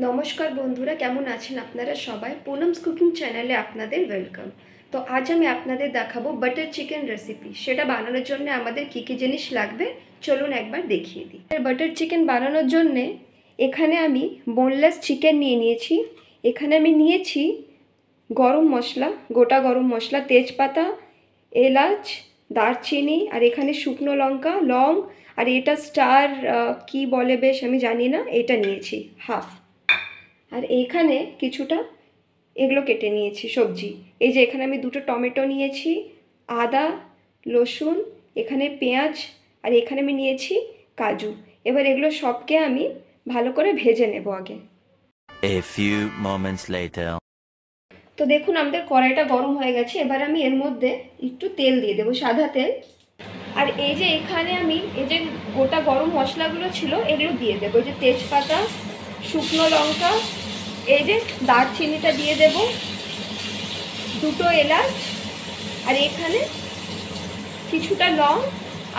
নমস্কার বন্ধুরা, কেমন আছেন আপনারা সবাই? পুনমস কুকিং চ্যানেলে আপনাদের ওয়েলকাম। তো আজ আমি আপনাদের দেখাবো বাটার চিকেন রেসিপি। সেটা বানানোর জন্য আমাদের কী কী জিনিস লাগবে চলুন একবার দেখিয়ে দিই। বাটার চিকেন বানানোর জন্যে এখানে আমি বোনলেস চিকেন নিয়েছি। এখানে আমি নিয়েছি গরম মশলা, গোটা গরম মশলা, তেজপাতা, এলাচ, দারচিনি, আর এখানে শুকনো লঙ্কা, লং, আর এটা স্টার কি বলে বেশ আমি জানি না, এটা নিয়েছি হাফ। আর এইখানে কিছুটা এগুলো কেটে নিয়েছি সবজি। এই যে এখানে আমি দুটো টমেটো নিয়েছি, আদা, রসুন, এখানে পেঁয়াজ, আর এখানে আমি নিয়েছি কাজু। এবার এগুলো সবকে আমি ভালো করে ভেজে নেব আগে। A few moments later. তো দেখুন আমাদের কড়াইটা গরম হয়ে গেছে। এবার আমি এর মধ্যে একটু তেল দিয়ে দেবো, সাদা তেল। আর এই যে এখানে আমি এই যে গোটা গরম মশলাগুলো ছিল এগুলো দিয়ে দেবো। এই যে তেজপাতা, শুকনো লঙ্কা, এই যে দারচিনিটা দিয়ে দেব, দুটো এলাচ, আর এখানে কিছুটা লং,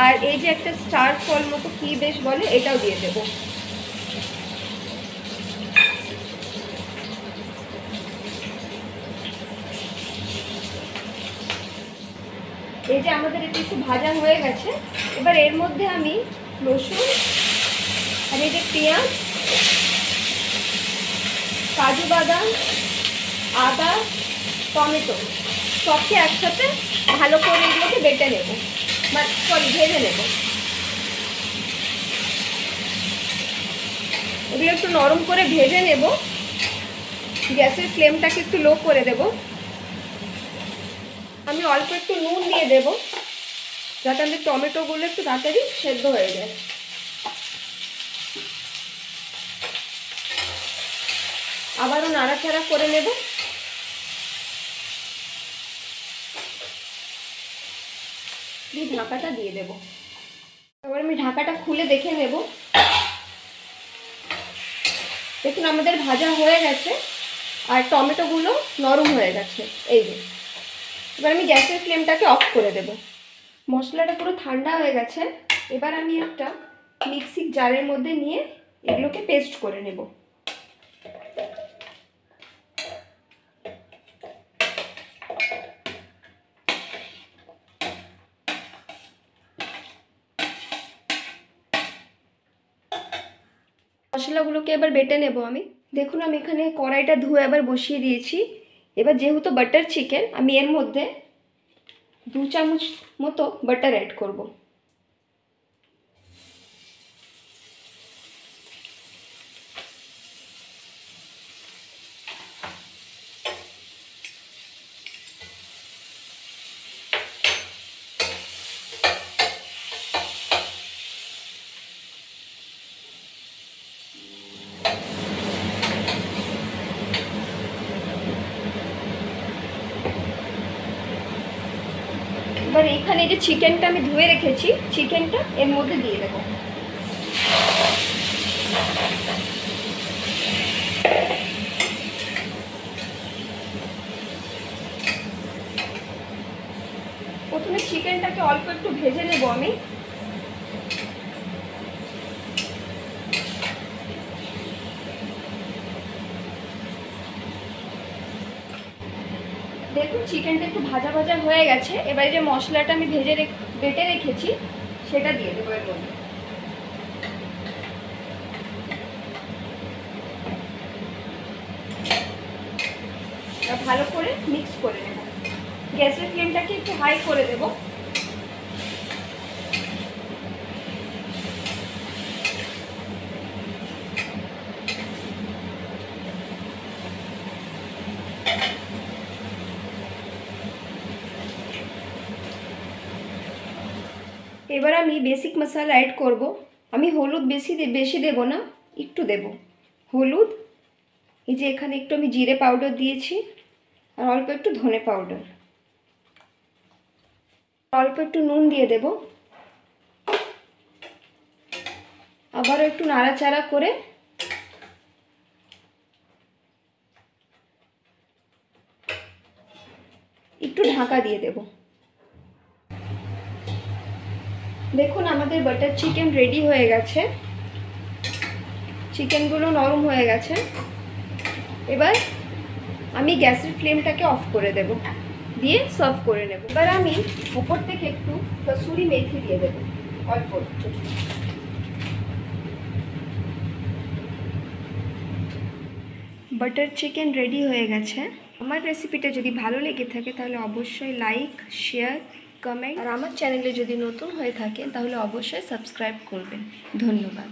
আর এই যে একটা স্টার ফল মতো কি বেশ বলে এটাও দিয়ে দেব। এই যে আমাদের এটা একটু ভাজা হয়ে গেছে। এবার এর মধ্যে আমি রসুন, আর এই যে পেঁয়াজ, কাজু বাদাম, আদা, টমেটো সবকে একসাথে ভালো করে এগুলোকে বেটে নেব, বা সরি ভেজে নেব। এগুলো একটু নরম করে ভেজে নেব। গ্যাসের ফ্লেমটাকে একটু লো করে দেব। আমি অল্প একটু নুন দিয়ে দেব যাতে আমাদের টমেটোগুলো একটু তাড়াতাড়ি সেদ্ধ হয়ে যায়। আবারও নাড়াচাড়া করে নেব। দিয়ে ঢাকাটা দিয়ে দেব। এবার আমি ঢাকাটা খুলে দেখে নেব। দেখুন আমাদের ভাজা হয়ে গেছে আর টমেটোগুলো নরম হয়ে গেছে। এই যে এবার আমি গ্যাসের ফ্লেমটাকে অফ করে দেব। মশলাটা পুরো ঠান্ডা হয়ে গেছে। এবার আমি একটা মিক্সির জারের মধ্যে নিয়ে এগুলোকে পেস্ট করে নেব। মশলাগুলোকে এবার বেটে নেব আমি। দেখুন আমি এখানে কড়াইটা ধুয়ে আবার বসিয়ে দিয়েছি। এবার যেহেতু বাটার চিকেন, আমি এর মধ্যে 2 চামচ মতো বাটার অ্যাড করব। এবার এইখানে যে চিকেনটা আমি ধুয়ে রেখেছি, চিকেনটা এর মধ্যে দিয়ে দেবো। প্রথমে চিকেনটাকে অল্প একটু ভেজে নেব আমি। দেখুন চিকেনটা একটু ভাজা ভাজা হয়ে গেছে। এবারে যে মশলাটা আমি বেটে রেখেছি সেটা দিয়ে দেবো এর মধ্যে। ভালো করে মিক্স করে নেব। গ্যাসের ফ্লেমটাকে একটু হাই করে দেব। এবার আমি বেসিক মশলা অ্যাড করব। আমি হলুদ বেশি দেব না, একটু দেব হলুদ। এই যে এখানে একটু আমি জিরে পাউডার দিয়েছি, আর অল্প একটু ধনে পাউডার, অল্প একটু নুন দিয়ে দেব। আবারও একটু নাড়াচাড়া করে একটু ঢাকা দিয়ে দেব। দেখুন আমাদের বাটার চিকেন রেডি হয়ে গেছে। চিকেনগুলো নরম হয়ে গেছে। এবার আমি গ্যাসের ফ্লেমটাকে অফ করে দেব, দিয়ে সার্ভ করে নেব। এবার আমি উপর থেকে একটু কসুরি মেথি দিয়ে দেবো অল্প একটু। বাটার চিকেন রেডি হয়ে গেছে। আমার রেসিপিটা যদি ভালো লেগে থাকে তাহলে অবশ্যই লাইক, শেয়ার, কমেন্ট, আর আমার চ্যানেলে যদি নতুন হয়ে থাকে তাহলে অবশ্যই সাবস্ক্রাইব করবেন। ধন্যবাদ।